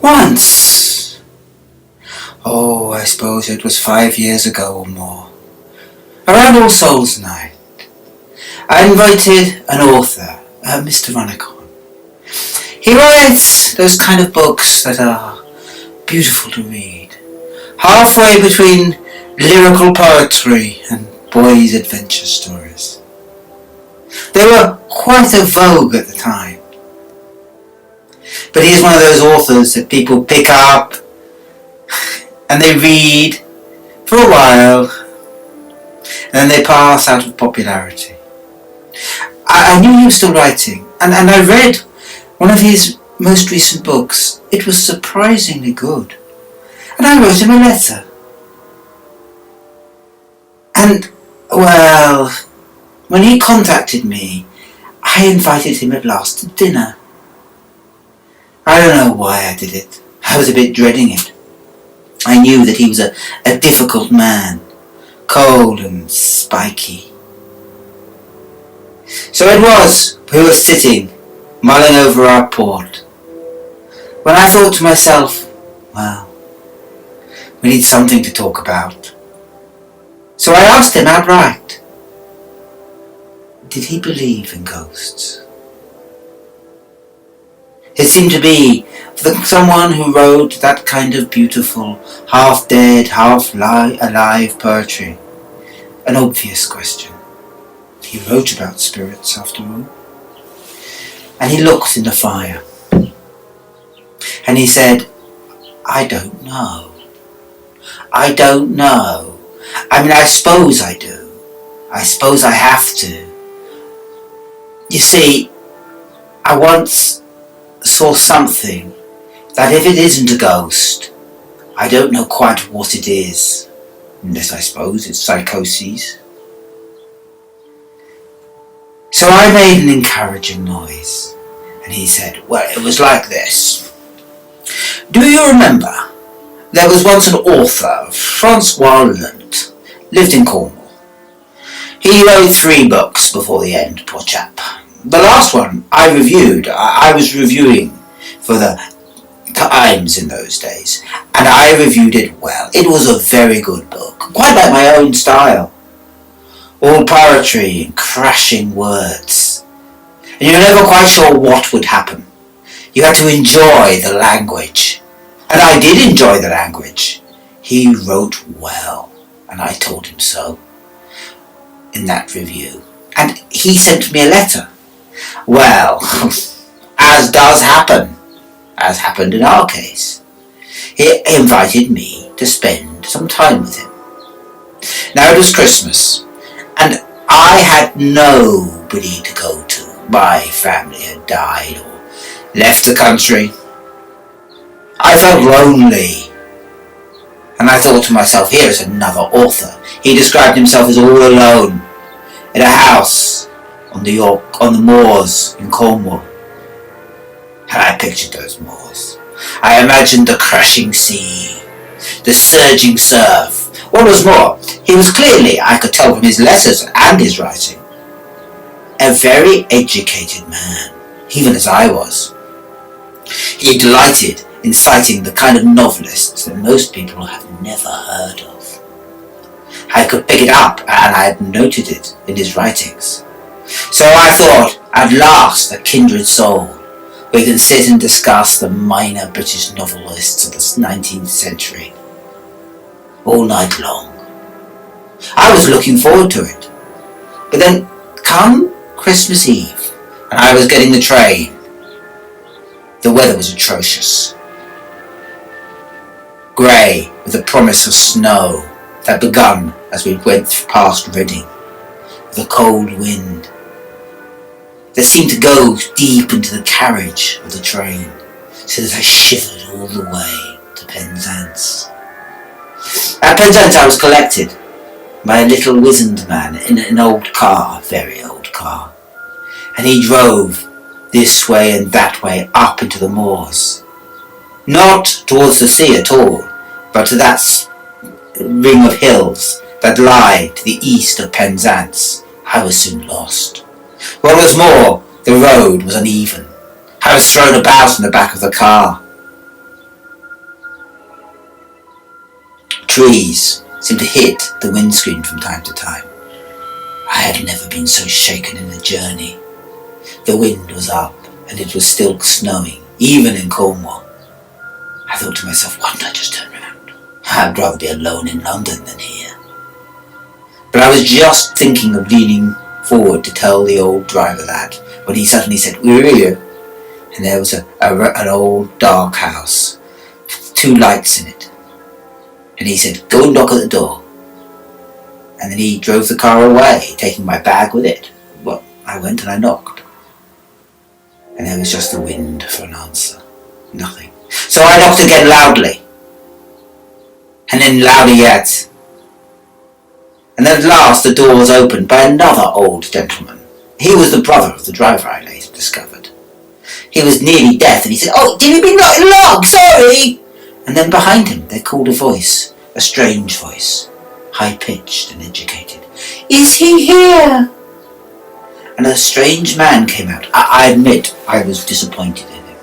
Once, I suppose it was 5 years ago or more, around All Souls Night, I invited an author, Mr. Runnicon. He writes those kind of books that are beautiful to read, halfway between lyrical poetry and boys' adventure stories. They were quite a vogue at the time. But he is one of those authors that people pick up and they read for a while and then they pass out of popularity. I knew he was still writing, and I read one of his most recent books. It was surprisingly good. And I wrote him a letter. And, well, when he contacted me, I invited him at last to dinner. I don't know why I did it. I was a bit dreading it. I knew that he was a difficult man, cold and spiky. So it was, we were sitting, mulling over our port, when I thought to myself, well, we need something to talk about. So I asked him outright, did he believe in ghosts? It seemed to be, for someone who wrote that kind of beautiful, half-dead, half-alive poetry, an obvious question. He wrote about spirits, after all. And he looked in the fire. And he said, I don't know. I don't know. I mean, I suppose I do. I suppose I have to. You see, I once saw something that if it isn't a ghost, I don't know quite what it is, unless I suppose it's psychoses. So I made an encouraging noise, and he said, well, it was like this. Do you remember? There was once an author, Francois Lunt, lived in Cornwall. He wrote 3 books before the end, poor chap. The last one I reviewed. I was reviewing for the Times in those days, and I reviewed it well. It was a very good book, quite like my own style. All poetry and crashing words. And you're never quite sure what would happen. You had to enjoy the language. And I did enjoy the language. He wrote well, and I told him so in that review. And he sent me a letter. Well, as does happen, as happened in our case, he invited me to spend some time with him. Now it was Christmas, and I had nobody to go to. My family had died or left the country. I felt lonely, and I thought to myself, here is another author. He described himself as all alone in a house on the moors in Cornwall. And I pictured those moors. I imagined the crashing sea, the surging surf. What was more, he was clearly, I could tell from his letters and his writing, a very educated man, even as I was. He delighted in citing the kind of novelists that most people have never heard of. I could pick it up, and I had noted it in his writings. So I thought, at last, a kindred soul. We can sit and discuss the minor British novelists of the 19th century all night long. I was looking forward to it. But then, come Christmas Eve, and I was getting the train. The weather was atrocious. Grey, with the promise of snow that begun as we went past Reading, with a cold wind that seemed to go deep into the carriage of the train, so that I shivered all the way to Penzance. At Penzance I was collected by a little wizened man in an old car, very old car, and he drove this way and that way up into the moors. Not towards the sea at all, but to that ring of hills that lie to the east of Penzance. I was soon lost. What was more, the road was uneven. I was thrown about in the back of the car. Trees seemed to hit the windscreen from time to time. I had never been so shaken in a journey. The wind was up and it was still snowing, even in Cornwall. I thought to myself, why didn't I just turn around? I'd rather be alone in London than here. But I was just thinking of leaning forward to tell the old driver that, when he suddenly said, "We're here." And there was an old dark house, with 2 lights in it. And he said, "Go and knock at the door." And then he drove the car away, taking my bag with it. Well, I went and I knocked. And there was just the wind for an answer. Nothing. So I knocked again loudly. And then louder yet. And then at last the door was opened by another old gentleman. He was the brother of the driver, I later discovered. He was nearly deaf and he said, "Oh, did you mean lock? Sorry!" And then behind him there called a voice, a strange voice, high-pitched and educated. "Is he here?" And a strange man came out. I admit I was disappointed in him.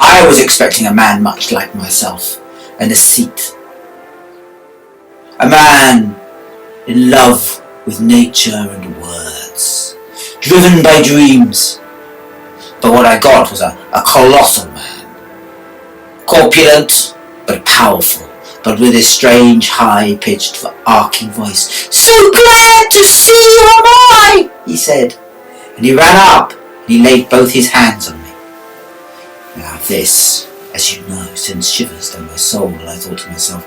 I was expecting a man much like myself, an ascete. A man in love with nature and words, driven by dreams. But what I got was a colossal man, corpulent but powerful, but with his strange, high-pitched, arcing voice. "So glad to see you, am I," he said. And he ran up and he laid both his hands on me. Now this, as you know, sends shivers down my soul, and I thought to myself,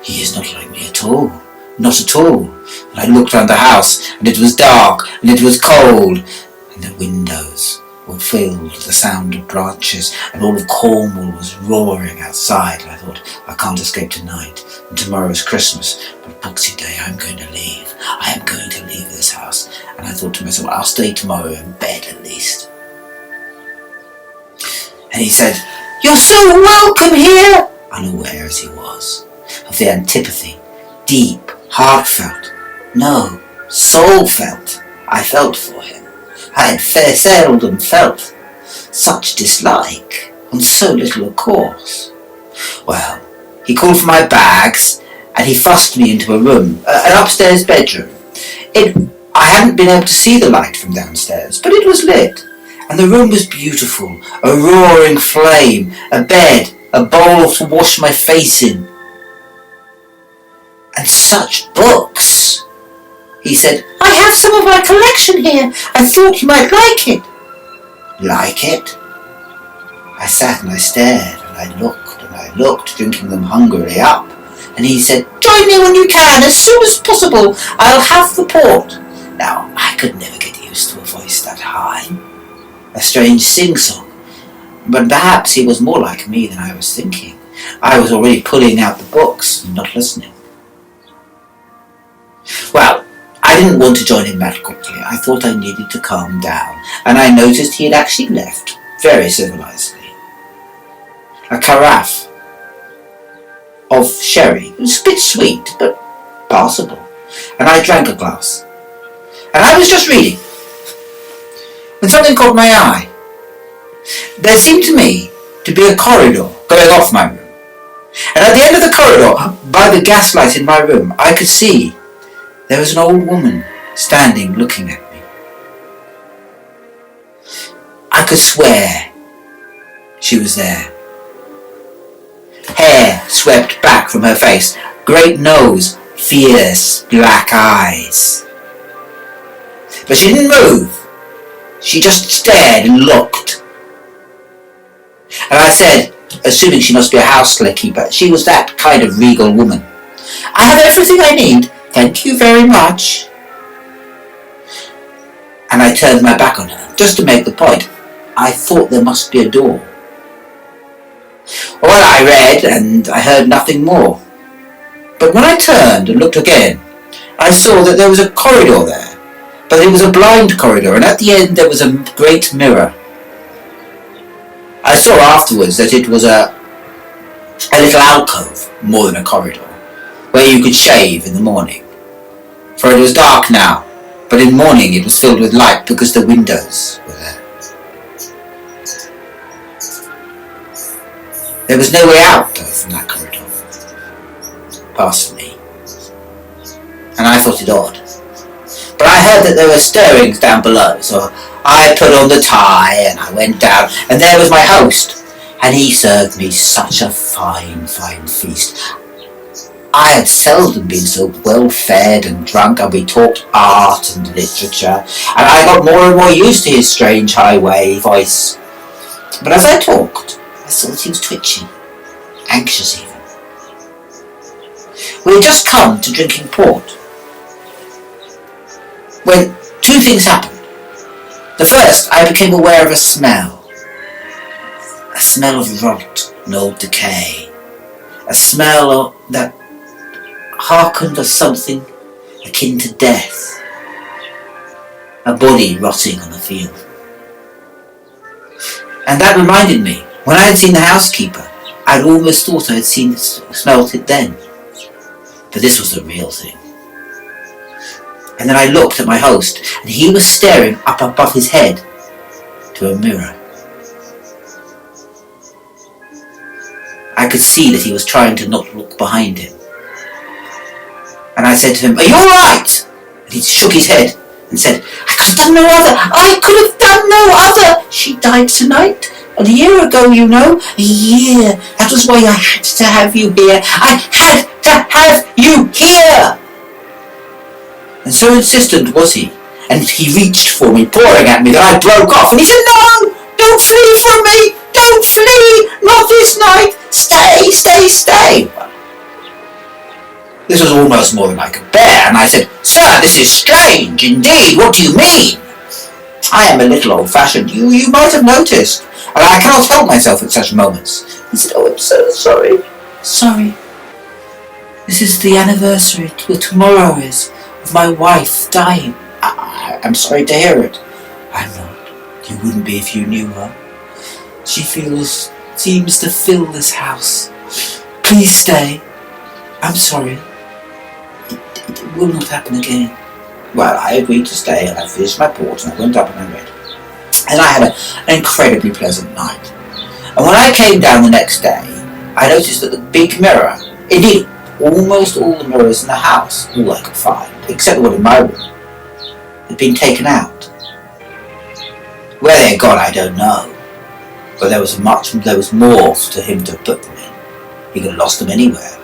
he is not like me at all. Not at all. And I looked round the house, and it was dark, and it was cold, and the windows were filled with the sound of branches, and all of Cornwall was roaring outside, and I thought, I can't escape tonight, and tomorrow's Christmas, but Boxing Day I'm going to leave. I am going to leave this house. And I thought to myself, I'll stay tomorrow in bed at least. And he said, "You're so welcome here," unaware as he was of the antipathy, deep, heartfelt, no, soul-felt, I felt for him. I had seldom felt such dislike on so little of course. Well, he called for my bags and he fussed me into a room, an upstairs bedroom. I hadn't been able to see the light from downstairs, but it was lit, and the room was beautiful, a roaring flame, a bed, a bowl to wash my face in. And such books! He said, "I have some of my collection here. I thought you might like it." Like it? I sat and I stared and I looked, drinking them hungrily up. And he said, "Join me when you can, as soon as possible. I'll have the port." Now, I could never get used to a voice that high. A strange sing-song. But perhaps he was more like me than I was thinking. I was already pulling out the books and not listening. Well, I didn't want to join him that quickly. I thought I needed to calm down, and I noticed he had actually left, very civilizedly, a carafe of sherry. It was a bit sweet, but passable, and I drank a glass. And I was just reading, when something caught my eye. There seemed to me to be a corridor going off my room, and at the end of the corridor, by the gaslight in my room, I could see there was an old woman standing looking at me. I could swear she was there. Hair swept back from her face, great nose, fierce black eyes. But she didn't move. She just stared and looked. And I said, assuming she must be a housekeeper, she was that kind of regal woman, "I have everything I need. Thank you very much." And I turned my back on her, just to make the point. I thought there must be a door. Well, I read and I heard nothing more. But when I turned and looked again, I saw that there was a corridor there. But it was a blind corridor, and at the end there was a great mirror. I saw afterwards that it was a little alcove, more than a corridor, where you could shave in the morning. For it was dark now, but in morning it was filled with light because the windows were there. There was no way out, though, from that corridor, past me, and I thought it odd. But I heard that there were stirrings down below, so I put on the tie and I went down, and there was my host, and he served me such a fine feast. I had seldom been so well fed and drunk, and we talked art and literature, and I got more and more used to his strange highway voice. But as I talked, I saw that he was twitching, anxious even. We had just come to drinking port, when two things happened. The first, I became aware of a smell of rot and old decay, a smell that hearkened of something akin to death, a body rotting on the field. And that reminded me, when I had seen the housekeeper, I'd almost thought I had smelt it then. But this was the real thing. And then I looked at my host, and he was staring up above his head to a mirror. I could see that he was trying to not look behind him. And I said to him, "Are you all right?" And he shook his head and said, "I could have done no other. I could have done no other. She died tonight. And a year ago, you know. A year. That was why I had to have you here. I had to have you here." And so insistent was he. And he reached for me, pouring at me, that I broke off. And he said, "No, don't flee from me. Don't flee. Not this night. Stay, stay, stay." This was almost more than I could bear, and I said, "Sir, this is strange indeed. What do you mean? I am a little old-fashioned. You might have noticed, and I cannot help myself at such moments." He said, "Oh, I'm so sorry. Sorry. This is the anniversary, tomorrow is, of my wife dying. I'm sorry to hear it." "I'm not. You wouldn't be if you knew her. She seems to fill this house. Please stay. I'm sorry. It will not happen again." Well, I agreed to stay, and I finished my port, and I went up and I read. And I had an incredibly pleasant night. And when I came down the next day, I noticed that the big mirror, indeed almost all the mirrors in the house, all I could find, except the one in my room, had been taken out. Where they had gone, I don't know, but there was more to him to put them in. He could have lost them anywhere.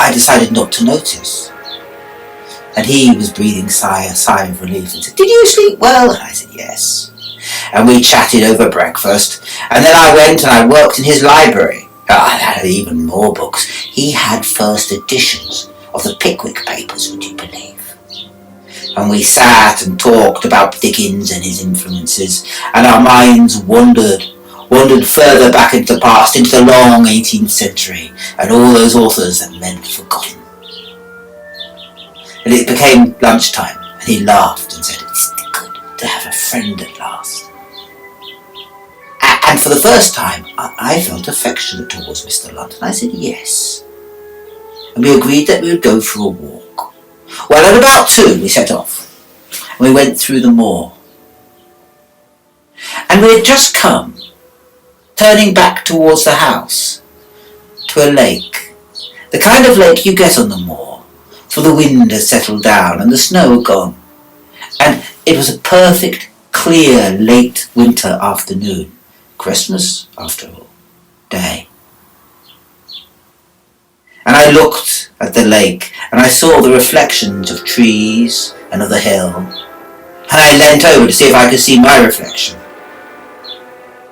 I decided not to notice. And he was breathing a sigh of relief and said, "Did you sleep well?" And I said, "Yes." And we chatted over breakfast, and then I went and I worked in his library. I had even more books. He had first editions of the Pickwick Papers, would you believe? And we sat and talked about Dickens and his influences, and our minds wandered further back into the past, into the long 18th century, and all those authors that men had forgotten. And it became lunchtime, and he laughed and said, "It's good to have a friend at last." And for the first time, I felt affectionate towards Mr. Lunt, and I said yes. And we agreed that we would go for a walk. Well, at about 2, we set off, and we went through the moor. And we had just come, turning back towards the house, to a lake, the kind of lake you get on the moor, for the wind had settled down and the snow had gone, and it was a perfect, clear, late winter afternoon, Christmas, after all, day. And I looked at the lake, and I saw the reflections of trees and of the hill, and I leant over to see if I could see my reflection.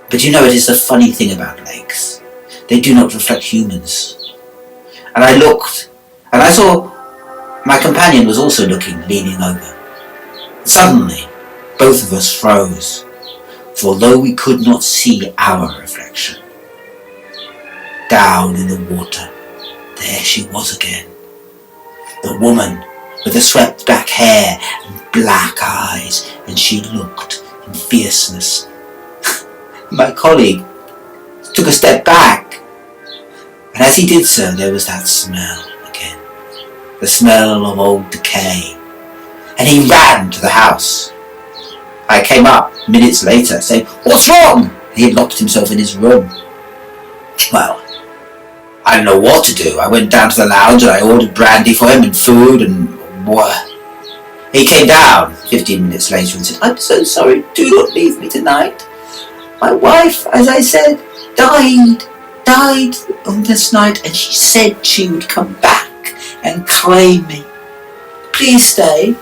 But you know, it is the funny thing about lakes. They do not reflect humans. And I looked, and I saw my companion was also looking, leaning over. Suddenly, both of us froze, for although we could not see our reflection, down in the water, there she was again. The woman with the swept back hair and black eyes, and she looked in fierceness. My colleague took a step back, and as he did so, there was that smell again, the smell of old decay, and he ran to the house. I came up minutes later saying, "What's wrong?" He had locked himself in his room. Well, I didn't know what to do. I went down to the lounge and I ordered brandy for him and food and what. He came down 15 minutes later and said, "I'm so sorry, do not leave me tonight. My wife, as I said, died on this night, and she said she would come back and claim me. Please stay,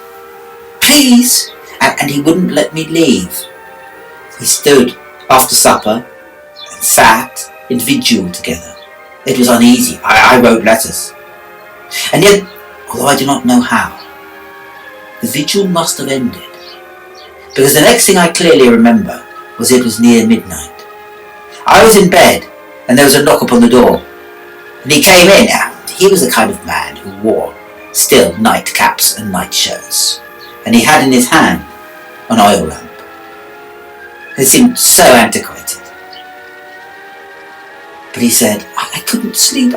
please." And he wouldn't let me leave. We stood after supper and sat in vigil together. It was uneasy. I wrote letters. And yet, although I do not know how, the vigil must have ended. Because the next thing I clearly remember was it was near midnight. I was in bed and there was a knock upon the door. And he came in. He was the kind of man who wore still nightcaps and nightshirts. And he had in his hand an oil lamp. It seemed so antiquated. But he said, I couldn't sleep.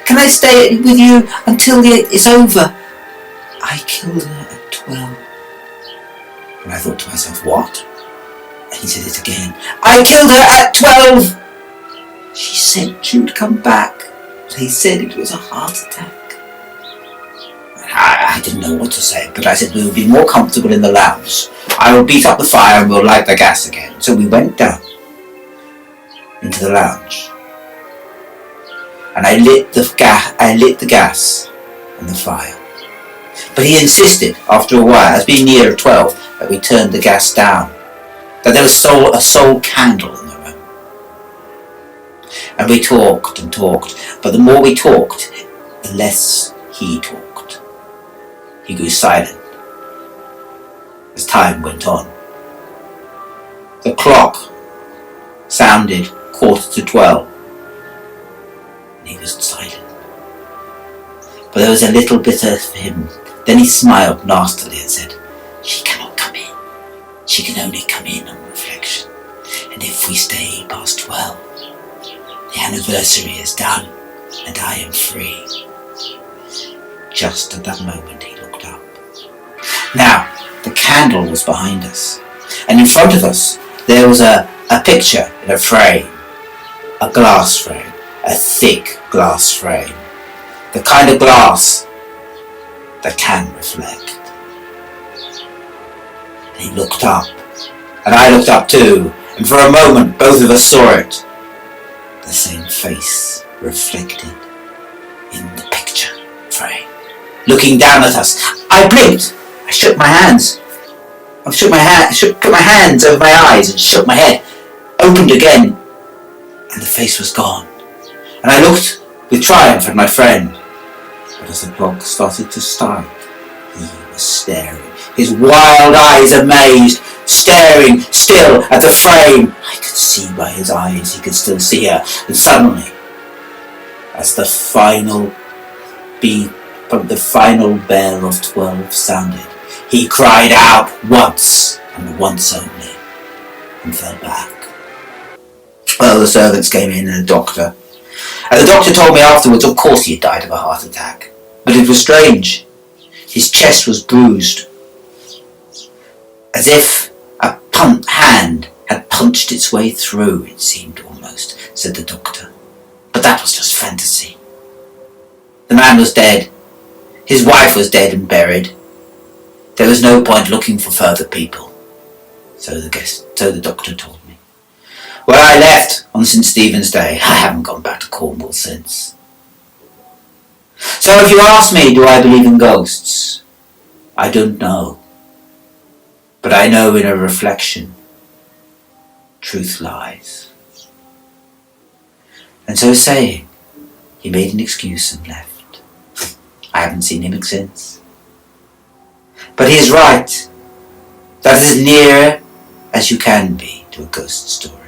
Can I stay with you until it's over? I killed her at 12. And I thought to myself, what? And he said it again. I killed her at 12. She said she would come back. They said it was a heart attack. I didn't know what to say, but I said we would be more comfortable in the lounge. I will beat up the fire and we'll light the gas again. So we went down into the lounge. And I lit the gas and the fire. But he insisted, after a while, as being near 12, that we turned the gas down, that there was a sole candle in the room. And we talked and talked, but the more we talked, the less he talked. He grew silent as time went on. The clock sounded 11:45, and he was silent. But there was a little bit of him. Then he smiled nastily and said, "She cannot come in. She can only come in on reflection. And if we stay past 12, the anniversary is done and I am free." Just at that moment he looked up. Now, the candle was behind us, and in front of us there was a picture in a frame, a glass frame, a thick glass frame, the kind of glass that can reflect. And he looked up, and I looked up too, and for a moment both of us saw it, the same face reflected in the picture frame, looking down at us. I blinked. I shook my hands. Put my hands over my eyes and shook my head. Opened again, and the face was gone. And I looked with triumph at my friend. But as the clock started to strike, he was staring, his wild eyes amazed, staring still at the frame. I could see by his eyes he could still see her. And suddenly, as the final beat from the final bell of 12 sounded, he cried out once, and once only, and fell back. Well, the servants came in and a doctor. And the doctor told me afterwards, of course he had died of a heart attack. But it was strange. His chest was bruised, as if a hand had punched its way through, it seemed almost, said the doctor. But that was just fantasy. The man was dead. His wife was dead and buried. There was no point looking for further people. So the doctor told me. Well, I left on St. Stephen's Day. I haven't gone back to Cornwall since. So if you ask me, do I believe in ghosts? I don't know. But I know in a reflection, truth lies. And so saying, he made an excuse and left. I haven't seen him since. But he is right. That is as near as you can be to a ghost story.